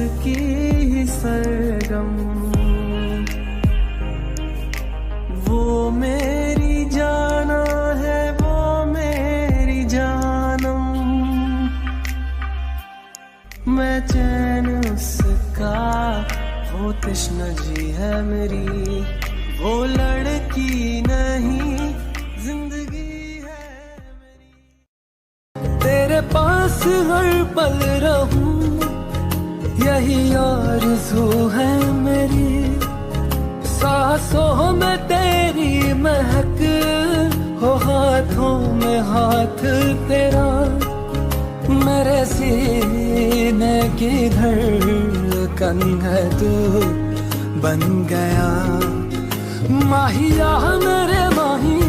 उसकी ही सरगम। वो मेरी जाना है, वो मेरी जानम। मैं चैन उसका, वो तृष्णा जी है मेरी। वो लड़की नहीं, जिंदगी है मेरी। तेरे पास हर पल रहूं, यही आरज़ू है मेरी। सांसों में तेरी महक हो, हाथों में हाथ तेरा। मेरे सीने की धड़कन है तू बन गया। माहिया मेरे माही